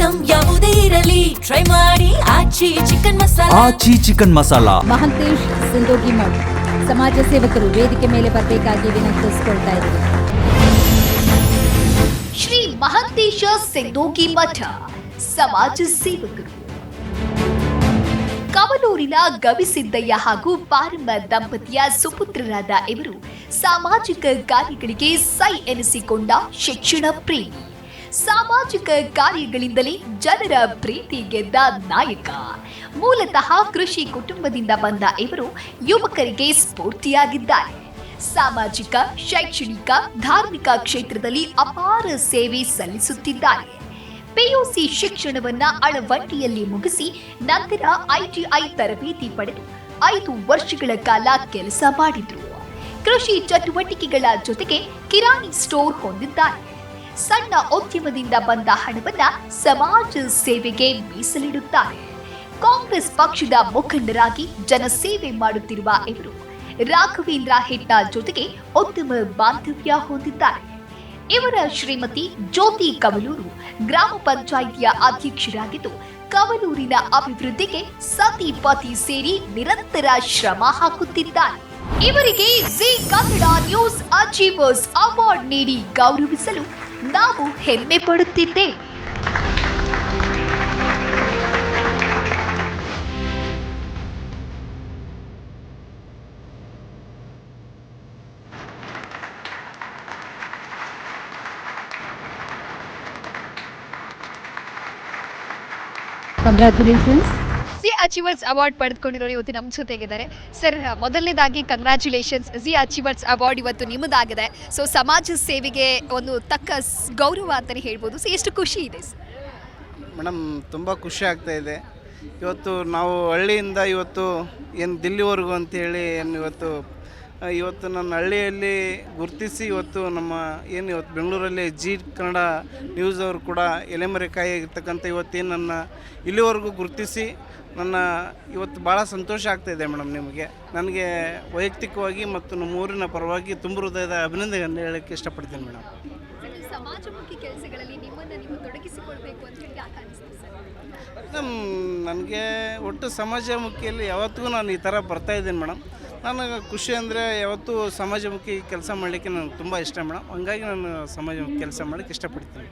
Item ಯಾವುದೇ ಇರಲಿ try ಮಾಡಿ ಆಚಿ ಚಿಕನ್ ಮಸಾಲಾ. ಆಚಿ ಚಿಕನ್ ಮಸಾಲಾ. ಮಹಂತೇಶ್ ಸಿಂಧೋಗಿ ಮಠ್ ಸಮಾಜ ಸೇವಕರು ವೇದಿಕೆ ಮೇಲೆ ಬರಬೇಕಾಗಿ ವಿನಂತಿಸಿಕೊಳ್ತಾ ಇದ್ದಾರೆ. ಶ್ರೀ ಮಹಂತೇಶ ಸಿಂಧೋಗಿ ಮಠ ಸಮಾಜ ಸೇವಕರು. ಕವಲೂರಿನ ಗವಿಸಿದ್ದಯ್ಯ ಹಾಗೂ ಪಾರಮ್ಮ ದಂಪತಿಯ ಸುಪುತ್ರರಾದ ಇವರು ಸಾಮಾಜಿಕ ಕಾರ್ಯಗಳಿಗೆ ಸೈ ಎನಿಸಿಕೊಂಡ ಶಿಕ್ಷಣ ಪ್ರೇಮಿ. ಸಾಮಾಜಿಕ ಕಾರ್ಯಗಳಿಂದಲೇ ಜನರ ಪ್ರೀತಿ ಗೆದ್ದ ನಾಯಕ. ಮೂಲತಃ ಕೃಷಿ ಕುಟುಂಬದಿಂದ ಬಂದ ಇವರು ಯುವಕರಿಗೆ ಸ್ಫೂರ್ತಿಯಾಗಿದ್ದಾರೆ. ಸಾಮಾಜಿಕ, ಶೈಕ್ಷಣಿಕ, ಧಾರ್ಮಿಕ ಕ್ಷೇತ್ರದಲ್ಲಿ ಅಪಾರ ಸೇವೆ ಸಲ್ಲಿಸುತ್ತಿದ್ದಾರೆ. ಪಿಯುಸಿ ಶಿಕ್ಷಣವನ್ನ ಅಳವಂಟಿಯಲ್ಲಿ ಮುಗಿಸಿ ನಂತರ ಐಟಿಐ ತರಬೇತಿ ಪಡೆದು 5 ವರ್ಷಗಳ ಕಾಲ ಕೆಲಸ ಮಾಡಿದ್ರು. ಕೃಷಿ ಚಟುವಟಿಕೆಗಳ ಜೊತೆಗೆ ಕಿರಾಣಿ ಸ್ಟೋರ್ ಹೊಂದಿದ್ದಾರೆ. ಸಣ್ಣ ಉದ್ಯಮದಿಂದ ಬಂದ ಹಣವನ್ನ ಸಮಾಜ ಸೇವೆಗೆ ಮೀಸಲಿಡುತ್ತಾರೆ. ಕಾಂಗ್ರೆಸ್ ಪಕ್ಷದ ಮುಖಂಡರಾಗಿ ಜನಸೇವೆ ಮಾಡುತ್ತಿರುವ ಇವರು ರಾಘವೇಂದ್ರ ಹೆಟ್ನಾಳ್ ಜೊತೆಗೆ ಉತ್ತಮ ಬಾಂಧವ್ಯ ಹೊಂದಿದ್ದಾರೆ. ಇವರ ಶ್ರೀಮತಿ ಜ್ಯೋತಿ ಕವಲೂರು ಗ್ರಾಮ ಪಂಚಾಯಿತಿಯ ಅಧ್ಯಕ್ಷರಾಗಿದ್ದು ಕವಲೂರಿನ ಅಭಿವೃದ್ಧಿಗೆ ಸತಿ ಪತಿ ಸೇರಿ ನಿರಂತರ ಶ್ರಮ ಹಾಕುತ್ತಿದ್ದಾರೆ. ಇವರಿಗೆ G Kannada news achievers award ನೀಡಿ ಗೌರವಿಸಲು ನಾವು ಹೆಮ್ಮೆ ಪಡುತ್ತಿದ್ದೇವೆ. ಕಂಗ್ರ್ಯಾಚುಲೇಷನ್ಸ್. ಜಿ ಅಚೀವರ್ಸ್ ಅವಾರ್ಡ್ ಪಡೆದುಕೊಂಡಿರೋರು ಇವತ್ತು ನಮ್ಮ ಜೊತೆಗಿದ್ದಾರೆ. ಸರ್, ಮೊದಲನೇದಾಗಿ ಕಂಗ್ರ್ಯಾಚುಲೇಷನ್ಸ್. ಜಿ ಅಚೀವರ್ಸ್ ಅವಾರ್ಡ್ ಇವತ್ತು ನಿಮ್ಮದಾಗಿದೆ. ಸೊ ಸಮಾಜ ಸೇವೆಗೆ ಒಂದು ತಕ್ಕ ಗೌರವ ಅಂತಲೇ ಹೇಳ್ಬೋದು. ಸೊ ಎಷ್ಟು ಖುಷಿ ಇದೆ ಸರ್? ಮೇಡಮ್, ತುಂಬ ಖುಷಿ ಆಗ್ತಾ ಇದೆ. ಇವತ್ತು ನಾವು ಹಳ್ಳಿಯಿಂದ ಇವತ್ತು ಏನು ದಿಲ್ಲಿವರೆಗೂ ಅಂತೇಳಿ ಇವತ್ತು ನನ್ನ ಹಳ್ಳಿಯಲ್ಲಿ ಗುರುತಿಸಿ ಇವತ್ತು ನಮ್ಮ ಏನು ಇವತ್ತು ಬೆಂಗಳೂರಲ್ಲಿ ಜಿ ಕನ್ನಡ ನ್ಯೂಸ್ ಅವರು ಕೂಡ ಎಲೆಮರೆಕಾಯಿರ್ತಕ್ಕಂಥ ಇವತ್ತೇನು ನನ್ನ ಇಲ್ಲಿವರೆಗೂ ಗುರುತಿಸಿ ನನ್ನ ಇವತ್ತು ಭಾಳ ಸಂತೋಷ ಆಗ್ತಾಯಿದೆ ಮೇಡಮ್. ನನಗೆ ವೈಯಕ್ತಿಕವಾಗಿ ಮತ್ತು ನಮ್ಮ ಊರಿನ ಪರವಾಗಿ ತುಂಬ ಹೃದಯದ ಅಭಿನಂದನೆ ಹೇಳೋಕ್ಕೆ ಇಷ್ಟಪಡ್ತೀನಿ ಮೇಡಮ್. ಸಮಾಜಮುಖಿ ಕೆಲಸಗಳಲ್ಲಿ ನಿಮ್ಮನ್ನು ನೀವು ತೊಡಗಿಸಿಕೊಳ್ಬೇಕು ಅಂತ ಯಾಕೆ ಅನಿಸ್ತು ಸರ್? ನನಗೆ ಒಟ್ಟು ಸಮಾಜಮುಖಿಯಲ್ಲಿ ಯಾವತ್ತಿಗೂ ನಾನು ಈ ಥರ ಬರ್ತಾಯಿದ್ದೀನಿ ಮೇಡಮ್. ನನಗೆ ಖುಷಿ ಅಂದರೆ ಯಾವತ್ತೂ ಸಮಾಜಮುಖಿ ಕೆಲಸ ಮಾಡಲಿಕ್ಕೆ ನನಗೆ ತುಂಬ ಇಷ್ಟ ಮೇಡಮ್. ಹಂಗಾಗಿ ನಾನು ಸಮಾಜಮುಖಿ ಕೆಲಸ ಮಾಡೋಕ್ಕೆ ಇಷ್ಟಪಡ್ತೀನಿ.